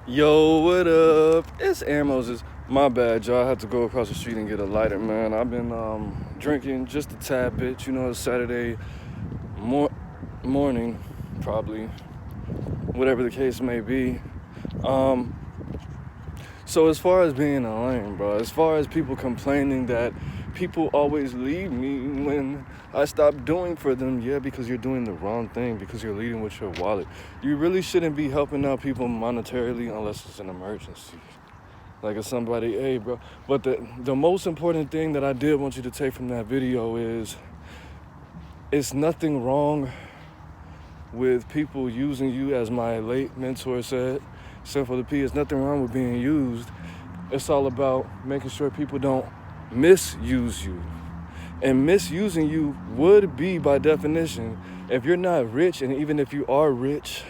Yo, what up? It's Air Moses. My bad, y'all. I had to go across the street and get a lighter, man. I've been drinking just a tad bit. You know, it's Saturday morning, probably, whatever the case may be. Um, so as far as being a lame, bro, as far as people complaining that people always leave me when I stop doing for them, yeah, because you're doing the wrong thing, because you're leading with your wallet. You really shouldn't be helping out people monetarily unless it's an emergency. Like if somebody, hey, bro. But the most important thing that I did want you to take from that video is it's nothing wrong with people using you, as my late mentor said, Simple to P, it's nothing wrong with being used. It's all about making sure people don't misuse you. And misusing you would be, by definition, if you're not rich, and even if you are rich,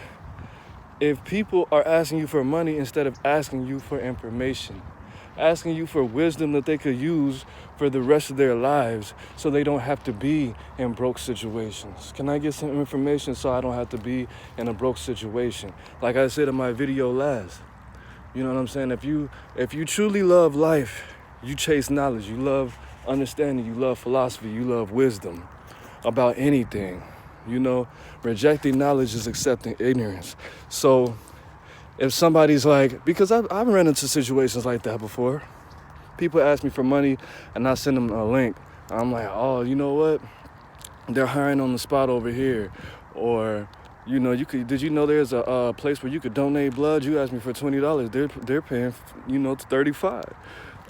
if people are asking you for money instead of asking you for information, asking you for wisdom that they could use for the rest of their lives so they don't have to be in broke situations. Can I get some information so I don't have to be in a broke situation? Like I said in my video last, you know what I'm saying? If you truly love life, you chase knowledge, you love understanding, you love philosophy, you love wisdom about anything. You know, rejecting knowledge is accepting ignorance. So if somebody's like, because I've run into situations like that before. People ask me for money and I send them a link. I'm like, oh, you know what? They're hiring on the spot over here. Or, you know, did you know there's a place where you could donate blood? You asked me for $20. They're paying, $35.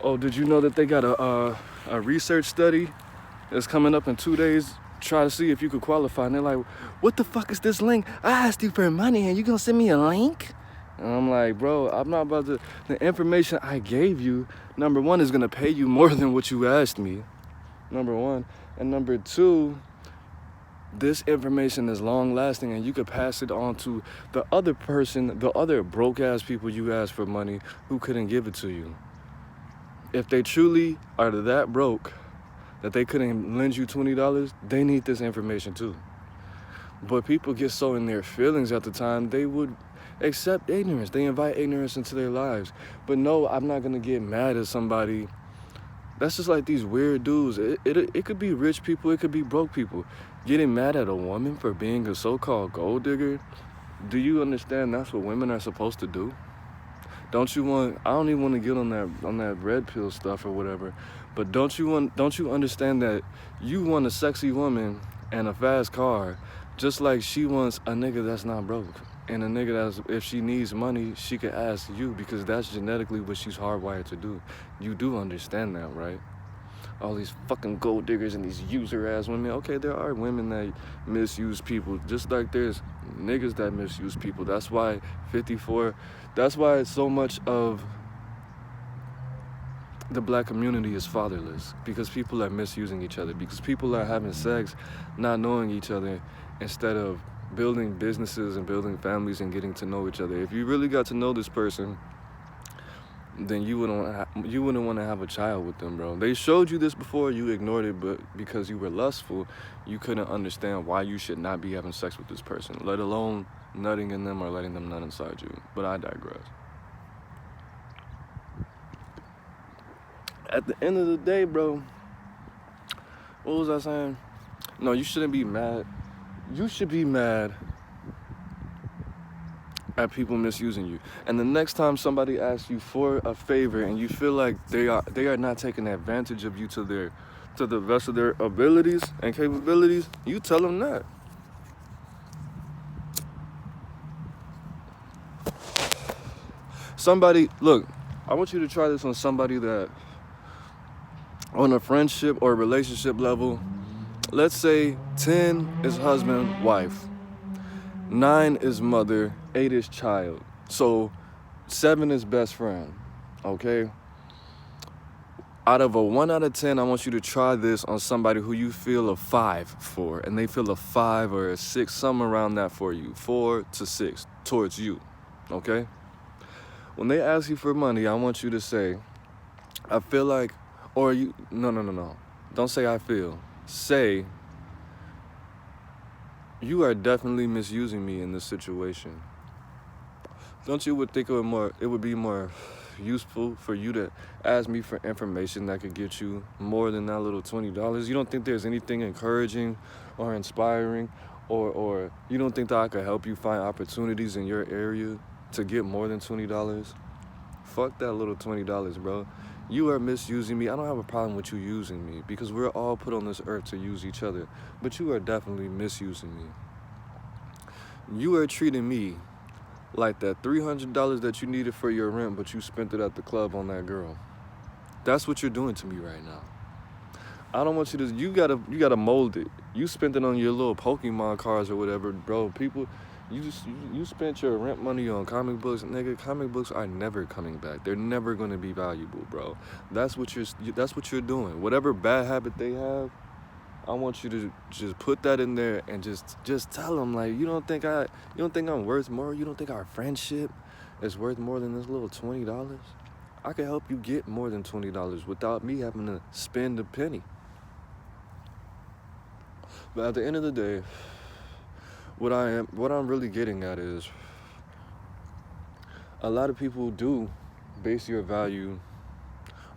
Oh, did you know that they got a research study that's coming up in 2 days? Try to see if you could qualify. And they're like, what the fuck is this link? I asked you for money and you gonna send me a link? And I'm like, bro, I'm not about to. The information I gave you, number one, is gonna pay you more than what you asked me. Number one. And number two, this information is long lasting and you could pass it on to the other person, the other broke ass people you asked for money who couldn't give it to you. If they truly are that broke that they couldn't lend you $20, they need this information too. But people get so in their feelings at the time, they would accept ignorance. They invite ignorance into their lives. But no, I'm not gonna get mad at somebody. That's just like these weird dudes. It could be rich people, it could be broke people. Getting mad at a woman for being a so-called gold digger, do you understand that's what women are supposed to do? I don't even want to get on that red pill stuff or whatever, but don't you understand that you want a sexy woman and a fast car, just like she wants a nigga that's not broke. And a nigga that's, if she needs money, she could ask you because that's genetically what she's hardwired to do. You do understand that, right? All these fucking gold diggers and these user-ass women. Okay, there are women that misuse people, just like there's niggas that misuse people. That's why so much of the black community is fatherless, because people are misusing each other, because people are having sex, not knowing each other, instead of building businesses and building families and getting to know each other. If you really got to know this person, then you wouldn't want to have a child with them, bro. They showed you this before, you ignored it, but because you were lustful, you couldn't understand why you should not be having sex with this person, let alone nutting in them or letting them nut inside you. But I digress. At the end of the day, bro, what was I saying? No, you shouldn't be mad. You should be mad at people misusing you. And the next time somebody asks you for a favor and you feel like they are not taking advantage of you to the best of their abilities and capabilities, you tell them that. Look, I want you to try this on somebody that, on a friendship or relationship level, let's say 10 is husband, wife, 9 is mother, 8 is child. So 7 is best friend, okay? Out of a 1 out of 10, I want you to try this on somebody who you feel a 5 for, and they feel a 5 or a 6, somewhere around that for you, 4 to 6 towards you, okay? When they ask you for money, I want you to say, I feel like, or you, no. Don't say I feel. Say, you are definitely misusing me in this situation. Don't you would think it would be more useful for you to ask me for information that could get you more than that little $20? You don't think there's anything encouraging or inspiring, or you don't think that I could help you find opportunities in your area to get more than $20? Fuck that little $20, bro. You are misusing me. I don't have a problem with you using me because we're all put on this earth to use each other, but you are definitely misusing me. You are treating me like that $300 that you needed for your rent, but you spent it at the club on that girl. That's what you're doing to me right now. I don't want you to. You gotta mold it. You spent it on your little Pokemon cards or whatever, bro. People, you spent your rent money on comic books, nigga. Comic books are never coming back. They're never gonna be valuable, bro. That's what you're doing. Whatever bad habit they have, I want you to just put that in there and just tell them, like, you don't think I'm worth more? You don't think our friendship is worth more than this little $20? I can help you get more than $20 without me having to spend a penny. But at the end of the day, what I'm really getting at is a lot of people do base your value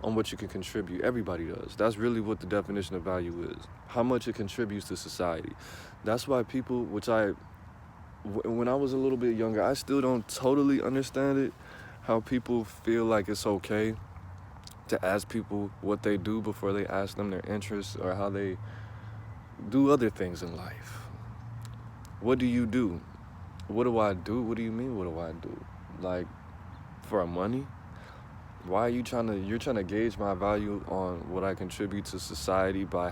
on what you can contribute. Everybody does. That's really what the definition of value is. How much it contributes to society. That's why people, when I was a little bit younger, I still don't totally understand it, how people feel like it's okay to ask people what they do before they ask them their interests or how they do other things in life. What do you do? What do I do? What do you mean, what do I do? Like, for money? Why are you're trying to gauge my value on what I contribute to society by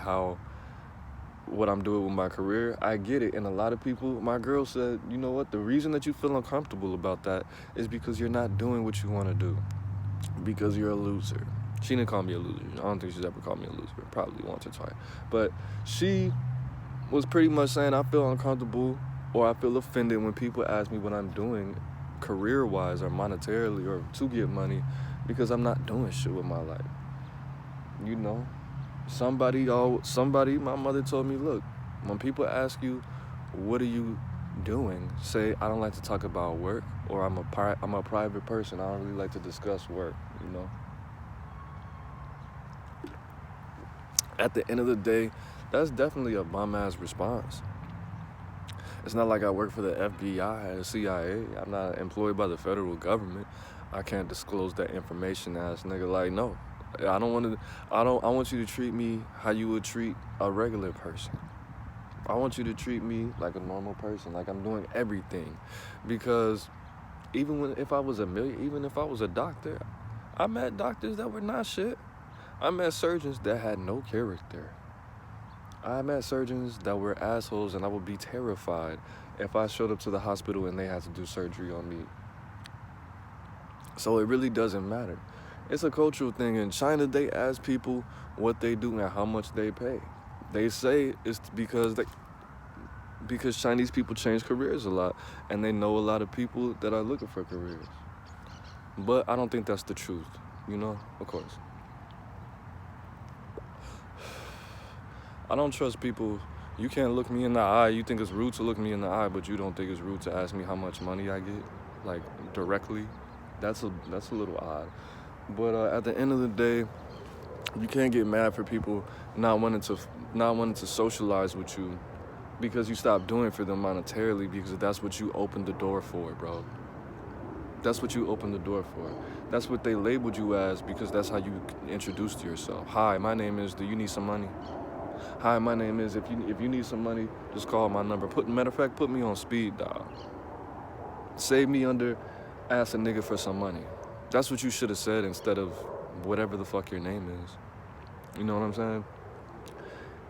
what I'm doing with my career? I get it. And a lot of people, my girl said, you know what, the reason that you feel uncomfortable about that is because you're not doing what you want to do. Because you're a loser. She didn't call me a loser. I don't think she's ever called me a loser. Probably once or twice. But she was pretty much saying I feel uncomfortable or I feel offended when people ask me what I'm doing career-wise or monetarily or to get money, because I'm not doing shit with my life. You know, somebody, my mother told me, look, when people ask you, what are you doing? Say, I don't like to talk about work, or I'm a private person. I don't really like to discuss work, you know. At the end of the day, that's definitely a bum-ass response. It's not like I work for the FBI or the CIA. I'm not employed by the federal government. I can't disclose that information, ass nigga. Like, no. I want you to treat me how you would treat a regular person. I want you to treat me like a normal person, like I'm doing everything. Because even if I was a doctor, I met doctors that were not shit. I met surgeons that had no character. I met surgeons that were assholes, and I would be terrified if I showed up to the hospital and they had to do surgery on me. So it really doesn't matter. It's a cultural thing. In China, they ask people what they do and how much they pay. They say it's because Chinese people change careers a lot, and they know a lot of people that are looking for careers. But I don't think that's the truth, you know, of course. I don't trust people. You can't look me in the eye. You think it's rude to look me in the eye, but you don't think it's rude to ask me how much money I get, like, directly. That's a little odd. But at the end of the day, you can't get mad for people not wanting to socialize with you because you stopped doing for them monetarily, because that's what you opened the door for, bro. That's what you opened the door for. That's what they labeled you as, because that's how you introduced yourself. Hi, my name is, do you need some money? Hi, my name is, if you need some money, just call my number. Matter of fact, put me on speed dial. Save me under ask a nigga for some money. That's what you should have said instead of whatever the fuck your name is. You know what I'm saying?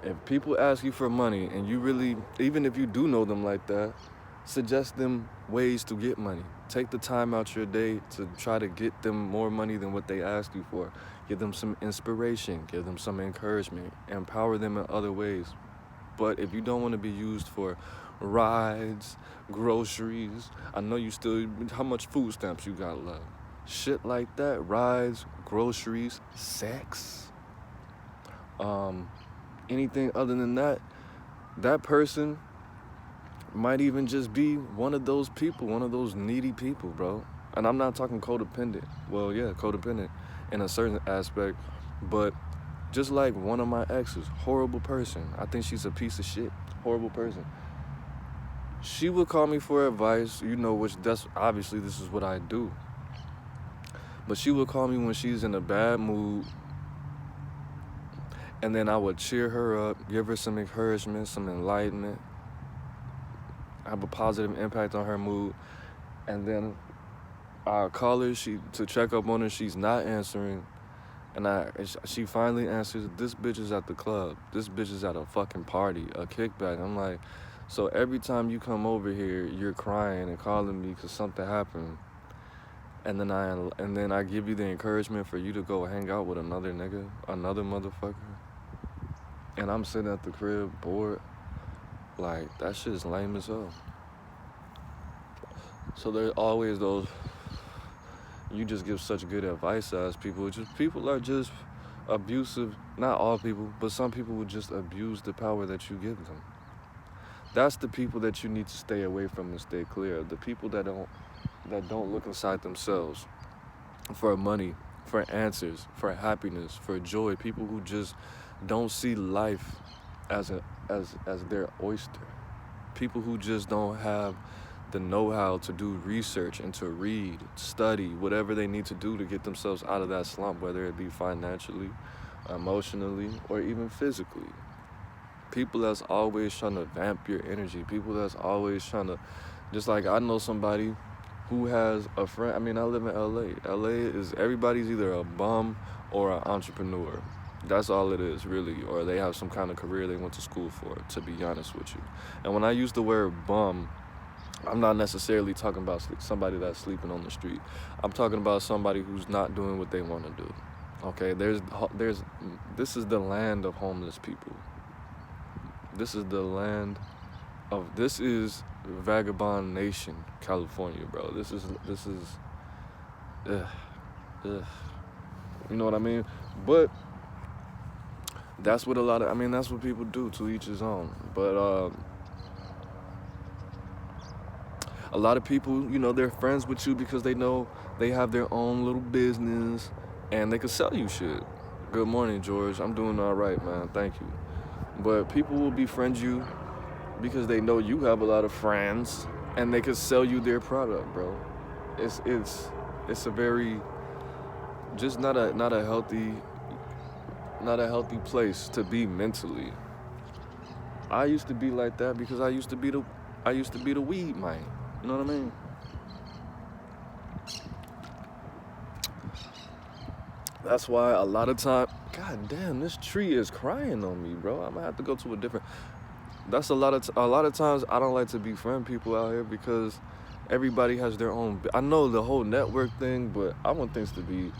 If people ask you for money and you really, even if you do know them like that, suggest them ways to get money. Take the time out your day to try to get them more money than what they ask you for. Give them some inspiration. Give them some encouragement. Empower them in other ways. But if you don't want to be used for rides, groceries, I know you still, how much food stamps you got left? Shit like that, rides, groceries, sex, anything other than that, that person might even just be one of those people, one of those needy people, bro. And I'm not talking codependent. Well, yeah, codependent in a certain aspect, but just like one of my exes, horrible person. I think she's a piece of shit, horrible person. She would call me for advice, which that's obviously this is what I do. But she would call me when she's in a bad mood, and then I would cheer her up, give her some encouragement, some enlightenment, have a positive impact on her mood, and then I call her to check up on her. She's not answering, and she finally answers. This bitch is at the club. This bitch is at a fucking party, a kickback. I'm like, so every time you come over here, you're crying and calling me because something happened, and then I give you the encouragement for you to go hang out with another nigga, another motherfucker, and I'm sitting at the crib bored. Like, that shit's lame as hell. So there's always those, you just give such good advice as people. People are just abusive. Not all people, but some people will just abuse the power that you give them. That's the people that you need to stay away from and stay clear of. The people that don't look inside themselves for money, for answers, for happiness, for joy. People who just don't see life as their oyster. People who just don't have the know-how to do research and to read, study, whatever they need to do to get themselves out of that slump, whether it be financially, emotionally, or even physically. People that's always trying to vamp your energy. People that's always trying to, just like I know somebody who has a friend. I mean, I live in LA. LA is, everybody's either a bum or an entrepreneur. That's all it is, really. Or they have some kind of career they went to school for, to be honest with you. And when I use the word bum, I'm not necessarily talking about somebody that's sleeping on the street. I'm talking about somebody who's not doing what they want to do. Okay, this is the land of homeless people. This is Vagabond Nation, California, bro. This is, ugh. You know what I mean? But that's what that's what people do, to each his own. But a lot of people, they're friends with you because they know they have their own little business and they can sell you shit. Good morning, George. I'm doing all right, man. Thank you. But people will befriend you because they know you have a lot of friends and they can sell you their product, bro. It's a very, just not a healthy place to be mentally. I used to be like that because I used to be the weed man. You know what I mean? That's why a lot of time, god damn, this tree is crying on me, bro. I'm gonna have to go to a different. That's a lot of times I don't like to befriend people out here because everybody has their own. I know the whole network thing, but I want things to be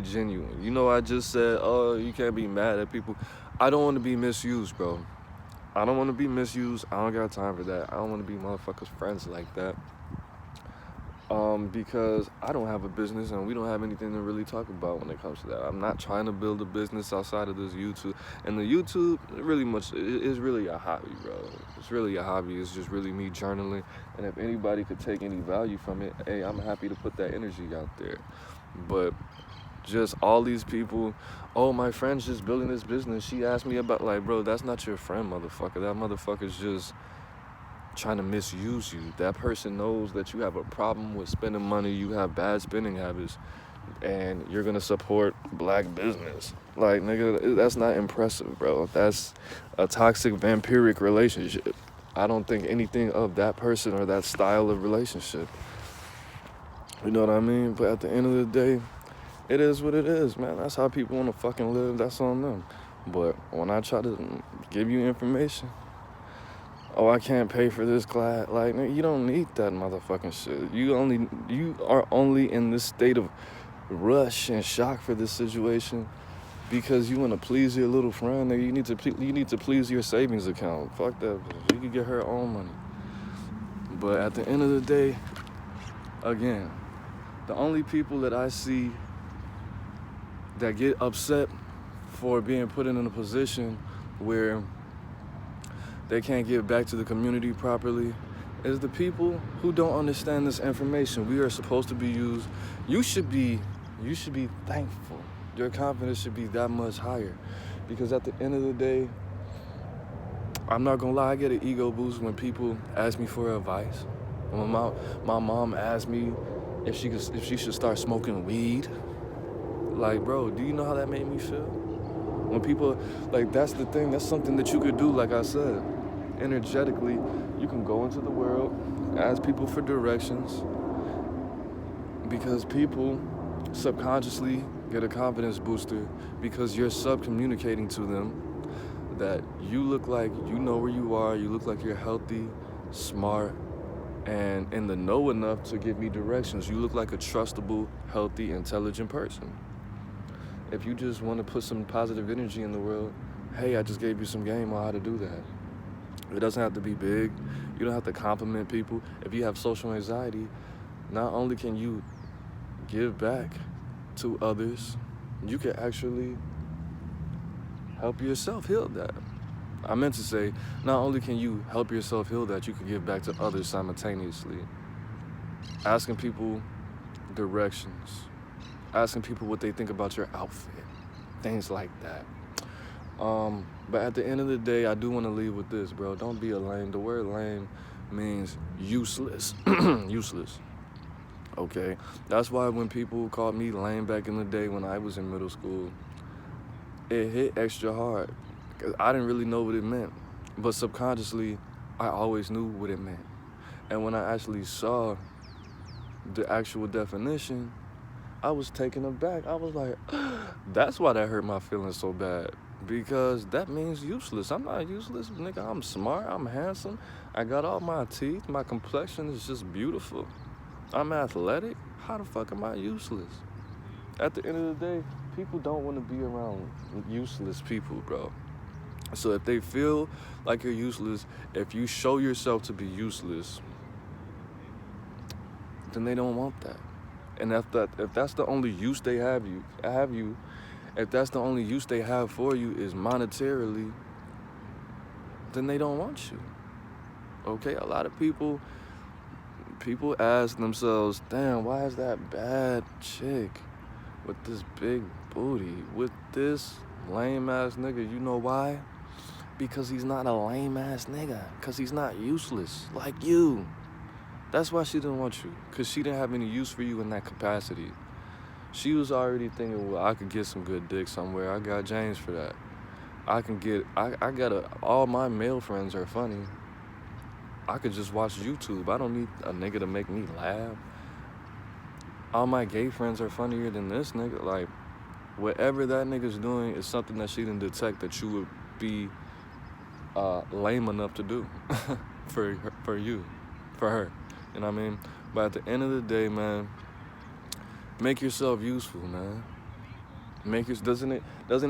genuine. I just said, oh, you can't be mad at people. I don't want to be misused, bro. I don't want to be misused. I don't got time for that. I don't want to be motherfuckers' friends like that. Because I don't have a business and we don't have anything to really talk about when it comes to that. I'm not trying to build a business outside of this YouTube. And the YouTube, is really a hobby, bro. It's really a hobby. It's just really me journaling. And if anybody could take any value from it, hey, I'm happy to put that energy out there. But just all these people, oh, my friend's just building this business. She asked me about, like, bro, that's not your friend, motherfucker. That motherfucker's just trying to misuse you. That person knows that you have a problem with spending money, you have bad spending habits, and you're gonna support black business. Like, nigga, that's not impressive, bro. That's a toxic, vampiric relationship. I don't think anything of that person or that style of relationship. You know what I mean? But at the end of the day, it is what it is, man. That's how people want to fucking live. That's on them. But when I try to give you information, oh, I can't pay for this class. Like, you don't need that motherfucking shit. You are only in this state of rush and shock for this situation because you want to please your little friend. You need to please your savings account. Fuck that bitch. You can get her own money. But at the end of the day, again, the only people that I see that get upset for being put in a position where they can't give back to the community properly is the people who don't understand this information. We are supposed to be used. You should be thankful. Your confidence should be that much higher. Because at the end of the day, I'm not gonna lie, I get an ego boost when people ask me for advice. When my mom asked me if she should start smoking weed. Like, bro, do you know how that made me feel? When people, like, that's the thing, that's something that you could do, like I said. Energetically, you can go into the world, ask people for directions, because people subconsciously get a confidence booster because you're sub-communicating to them that you look like you know where you are, you look like you're healthy, smart, and in the know enough to give me directions. You look like a trustable, healthy, intelligent person. If you just want to put some positive energy in the world, hey, I just gave you some game on how to do that. It doesn't have to be big. You don't have to compliment people. If you have social anxiety, not only can you give back to others, you can actually help yourself heal that. I meant to say, not only can you help yourself heal that, you can give back to others simultaneously. Asking people directions, asking people what they think about your outfit, things like that. But at the end of the day, I do want to leave with this, bro. Don't be a lame. The word lame means useless. Useless. Okay? That's why when people called me lame back in the day when I was in middle school, it hit extra hard. 'Cause I didn't really know what it meant. But subconsciously, I always knew what it meant. And when I actually saw the actual definition, I was taken aback. I was like, that's why that hurt my feelings so bad. Because that means useless. I'm not useless, nigga. I'm smart. I'm handsome. I got all my teeth. My complexion is just beautiful. I'm athletic. How the fuck am I useless? At the end of the day, people don't want to be around useless people, bro. So if they feel like you're useless, if you show yourself to be useless, then they don't want that. And if that's the only use they have you, if that's the only use they have for you is monetarily, then they don't want you. Okay? A lot of people ask themselves, damn, why is that bad chick with this big booty, with this lame ass nigga? You know why? Because he's not a lame ass nigga. Because he's not useless like you. That's why she didn't want you, because she didn't have any use for you in that capacity. She was already thinking, well, I could get some good dick somewhere. I got James for that. All my male friends are funny. I could just watch YouTube. I don't need a nigga to make me laugh. All my gay friends are funnier than this nigga. Like, whatever that nigga's doing is something that she didn't detect that you would be lame enough to do for her. You know what I mean? But at the end of the day, man, make yourself useful, man. Doesn't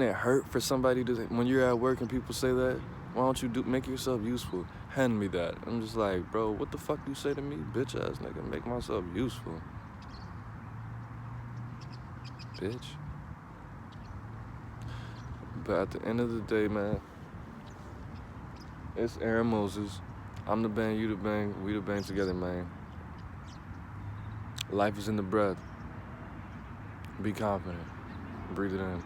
it hurt for somebody when you're at work and people say that? Why don't you make yourself useful? Hand me that. I'm just like, bro, what the fuck you say to me, bitch ass nigga? Make myself useful, bitch. But at the end of the day, man, it's Aaron Moses. I'm the bang, you the bang, we the bang together, man. Life is in the breath. Be confident. Breathe it in.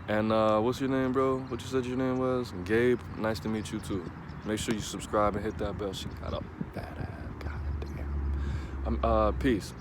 And what's your name, bro? What you said your name was? Gabe. Nice to meet you, too. Make sure you subscribe and hit that bell. She got a bad ass. God damn. Peace.